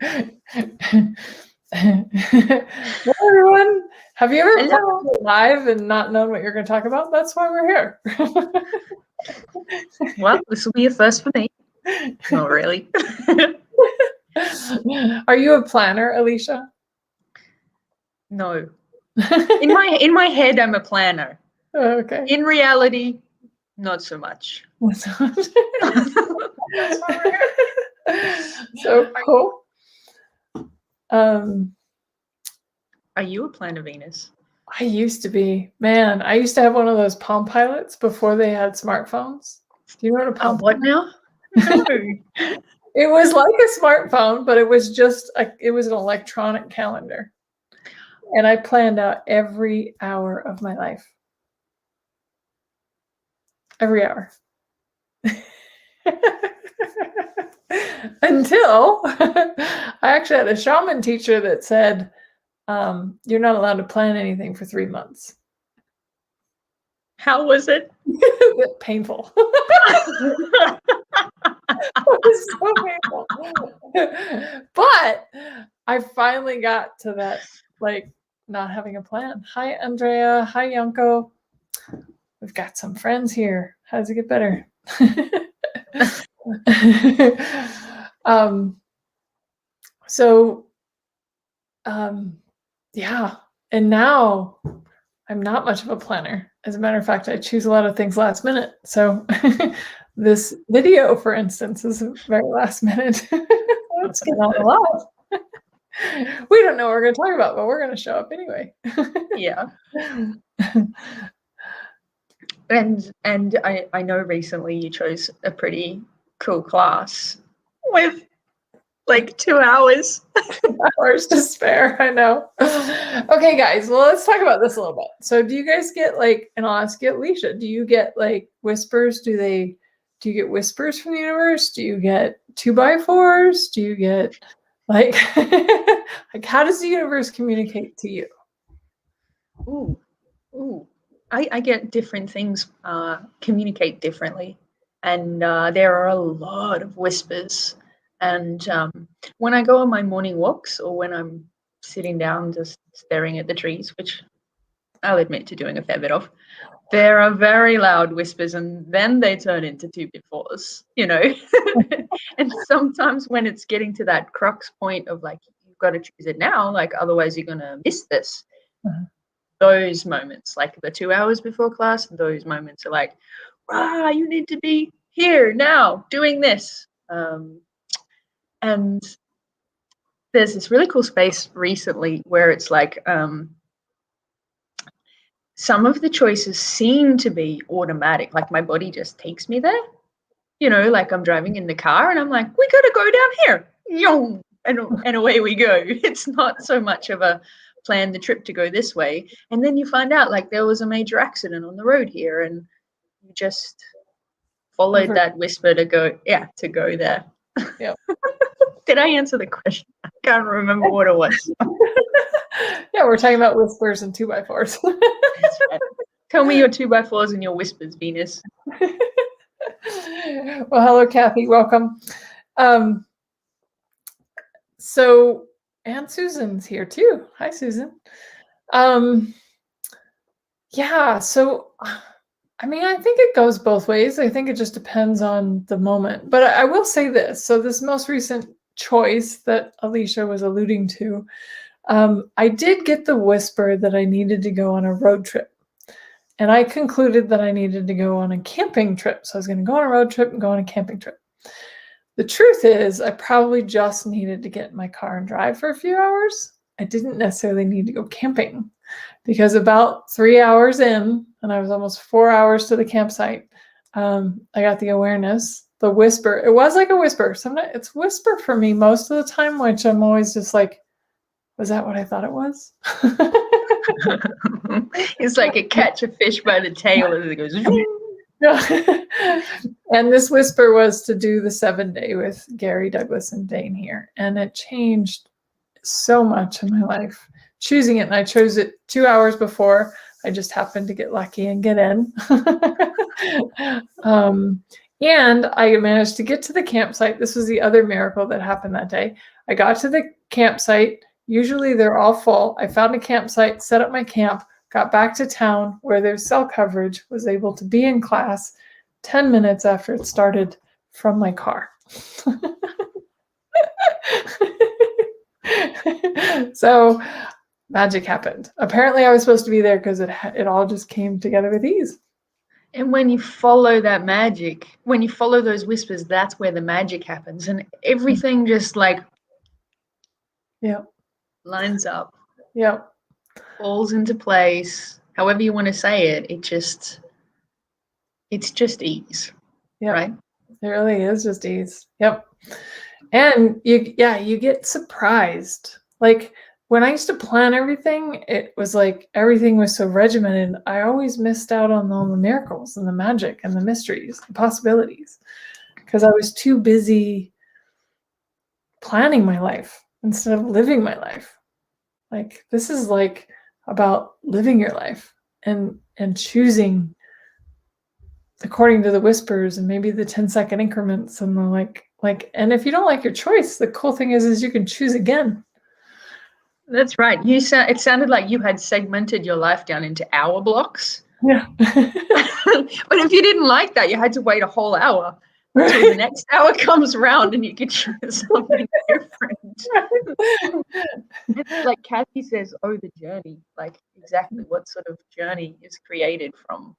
Well, everyone, have you ever Hello. come live and not known what you're going to talk about? That's why we're here. Well, this will be a first for me. Not really. Are you a planner, Alicia? No. In my head, I'm a planner. Okay. In reality, not so much. So cool. Are you a planner, Venus? I used to be. Man, I used to have one of those Palm Pilots before they had smartphones. Do you know what a Palm What now? No. It was like a smartphone, but it was just it was an electronic calendar. And I planned out every hour of my life. Every hour. Until I actually had a shaman teacher that said, you're not allowed to plan anything for 3 months. How was it? Painful. It was so painful. But I finally got to that, like, not having a plan. Hi, Andrea. Hi, Yanko. We've got some friends here. How does it get better? Yeah. And now I'm not much of a planner. As a matter of fact, I choose a lot of things last minute. So this video, for instance, is very last minute. Let's get on the live. We don't know what we're going to talk about, but we're going to show up anyway. Yeah. And I know recently you chose a pretty cool class with like 2 hours. Hours to spare, I know. Okay, guys, well, let's talk about this a little bit. So do you guys get and I'll ask you, Alicia, do you get whispers? Do you get whispers from the universe? Do you get 2x4s? Do you get how does the universe communicate to you? Ooh. I get different things communicate differently. And there are a lot of whispers. And when I go on my morning walks or when I'm sitting down just staring at the trees, which I'll admit to doing a fair bit of, there are very loud whispers and then they turn into 2x4s, And sometimes when it's getting to that crux point of you've got to choose it now, otherwise you're going to miss this. Uh-huh. Those moments, like the 2 hours before class, those moments are you need to be here now doing this. And there's this really cool space recently where it's some of the choices seem to be automatic, like my body just takes me there. I'm driving in the car and I'm like, we got to go down here. And away we go. It's not so much of a plan the trip to go this way. And then you find out there was a major accident on the road here and you just followed that whisper to go there. Yep. Did I answer the question? I can't remember what it was. Yeah, we're talking about whispers and 2x4s. That's right. Tell me your 2x4s and your whispers, Venus. Well, hello, Kathy. Welcome. So, and Susan's here too. Hi, Susan. Yeah, so I think it goes both ways. I think it just depends on the moment. But I will say this. So this most recent choice that Alicia was alluding to, I did get the whisper that I needed to go on a road trip. And I concluded that I needed to go on a camping trip. So I was going to go on a road trip and go on a camping trip. The truth is, I probably just needed to get in my car and drive for a few hours. I didn't necessarily need to go camping because about 3 hours in, and I was almost 4 hours to the campsite, I got the awareness, the whisper. It was like a whisper. Sometimes it's whisper for me most of the time, which I'm always just like, was that what I thought it was? It's like a catch a fish by the tail as it goes. And this whisper was to do the 7-day with Gary, Douglas, and Dane here. And it changed so much in my life. Choosing it, and I chose it 2 hours before. I just happened to get lucky and get in. And I managed to get to the campsite. This was the other miracle that happened that day. I got to the campsite. Usually they're all full. I found a campsite, set up my camp, got back to town where there's cell coverage, was able to be in class 10 minutes after it started from my car. So magic happened. Apparently I was supposed to be there because it all just came together with ease. And when you follow that magic, when you follow those whispers, that's where the magic happens. And everything just like lines up, falls into place. However you want to say it, it's just ease. Right? It really is just ease. And you get surprised. Like when I used to plan everything, it was like everything was so regimented. I always missed out on all the miracles and the magic and the mysteries, the possibilities, because I was too busy planning my life instead of living my life. Like this is like about living your life and choosing according to the whispers and maybe the 10-second increments and the like, and if you don't like your choice, the cool thing is you can choose again. That's right. It sounded like you had segmented your life down into hour blocks. Yeah. But if you didn't like that, you had to wait a whole hour until the next hour comes around and you could choose something different. Like Kathy says, the journey. Like exactly what sort of journey is created from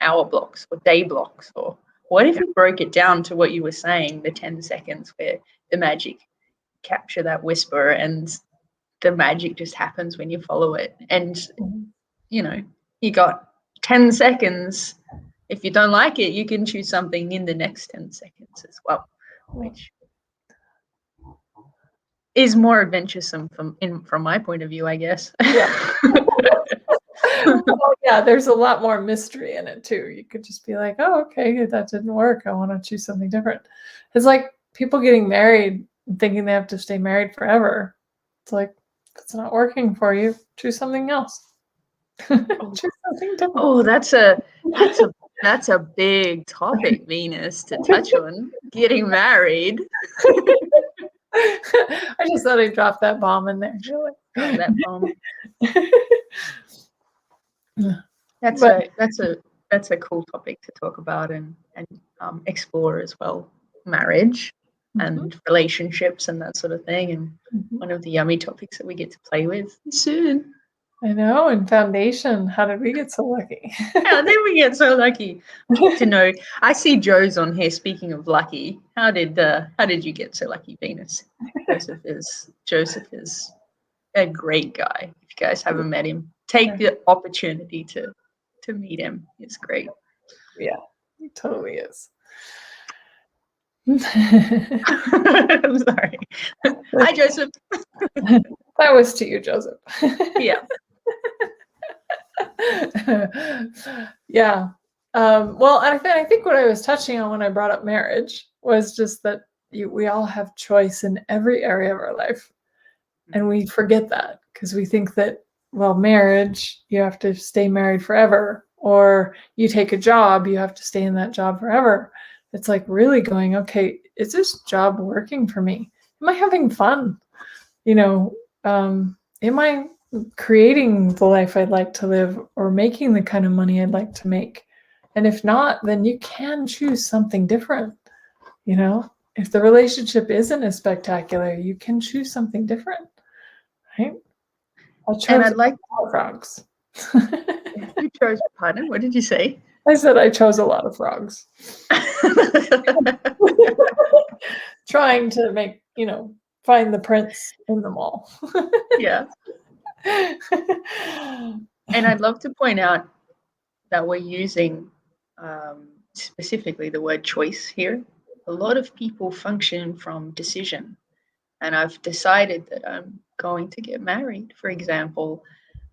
hour blocks or day blocks? Or what if you broke it down to what you were saying, the 10 seconds where the magic capture that whisper and the magic just happens when you follow it. And, you got 10 seconds. If you don't like it, you can choose something in the next 10 seconds as well, which is more adventuresome from my point of view, I guess. There's a lot more mystery in it too. You could just be like, oh, okay, that didn't work. I want to choose something different. It's like people getting married and thinking they have to stay married forever. It's like, if it's not working for you, choose something else. Choose something different. Oh, that's a big topic, Venus, to touch on. Getting married. I just thought I'd drop that bomb in there. That bomb. That's a cool topic to talk about and explore as well. Marriage and relationships and that sort of thing, and one of the yummy topics that we get to play with soon. I know. And foundation. How did we get so lucky? How did we get so lucky? To know. I see Joe's on here. Speaking of lucky, how did you get so lucky, Venus? Joseph is a great guy. If you guys haven't met him, take the opportunity to meet him. It's great. Yeah, he totally is. I'm sorry. Hi, Joseph. That was to you, Joseph. Yeah. Well, I think what I was touching on when I brought up marriage was just that we all have choice in every area of our life. And we forget that because we think that, well, marriage, you have to stay married forever, or you take a job, you have to stay in that job forever. It's like really going, okay, is this job working for me? Am I having fun? Am I creating the life I'd like to live or making the kind of money I'd like to make? And if not, then you can choose something different. If the relationship isn't as spectacular, you can choose something different, right? I'd like frogs. You chose, pardon? What did you say? I said I chose a lot of frogs. Trying to make, find the prince in them all. Yeah. And I'd love to point out that we're using specifically the word choice here. A lot of people function from decision. And I've decided that I'm going to get married, for example.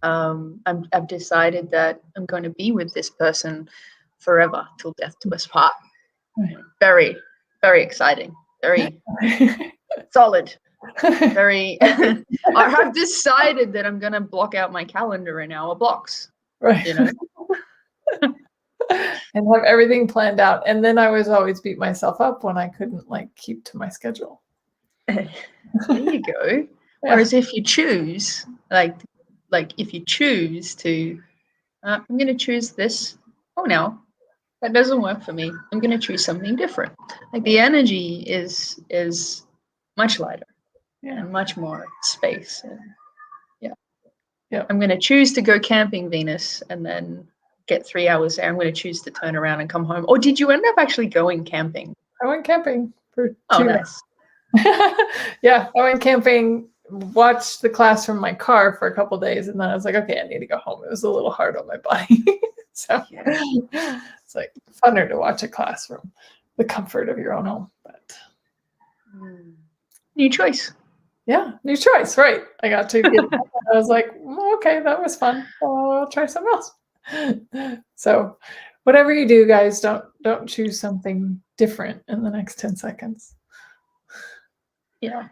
I've decided that I'm going to be with this person forever till death do us part. Very, very exciting. Very solid. Very. I have decided that I'm going to block out my calendar in hour blocks. Right. And have everything planned out. And then I was always beat myself up when I couldn't keep to my schedule. There you go. Yeah. Whereas if you choose, like if you choose to, I'm going to choose this. Oh, no, that doesn't work for me. I'm going to choose something different. Like the energy is much lighter Yeah. and much more space. And yeah. Yeah. I'm going to choose to go camping, Venus, and then get 3 hours there. I'm going to choose to turn around and come home. Or did you end up actually going camping? I went camping for 2 Oh, nights. nice. Yeah, I went camping, watched the class from my car for a couple days, and then I was like, okay, I need to go home. It was a little hard on my body. So Yeah. it's like funner to watch a class from the comfort of your own home. But New choice. yeah, new choice, right? I got to get I was like, okay, that was fun. I'll try something else. So whatever you do, guys, don't choose something different in the next 10 seconds. Yeah.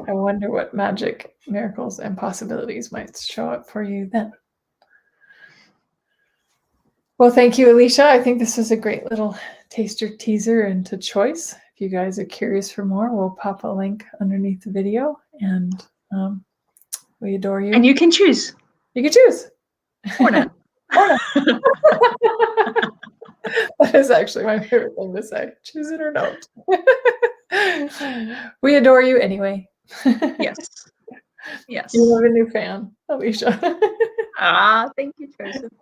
I wonder what magic, miracles, and possibilities might show up for you then. Well, thank you, Alicia. I think this is a great little taster teaser into choice. If you guys are curious for more, we'll pop a link underneath the video, and we adore you. And you can choose. You can choose. Or not. Or not. That is actually my favorite thing to say. Choose it or don't. We adore you anyway. Yes. Yes. You have a new fan, Alicia. Thank you, Joseph.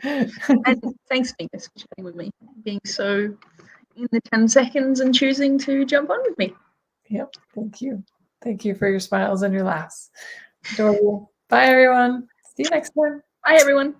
And thanks, Venus, for chatting with me, being so in the 10 seconds and choosing to jump on with me. Yep. Thank you. Thank you for your smiles and your laughs. Adore you. Bye, everyone. See you next time. Bye, everyone.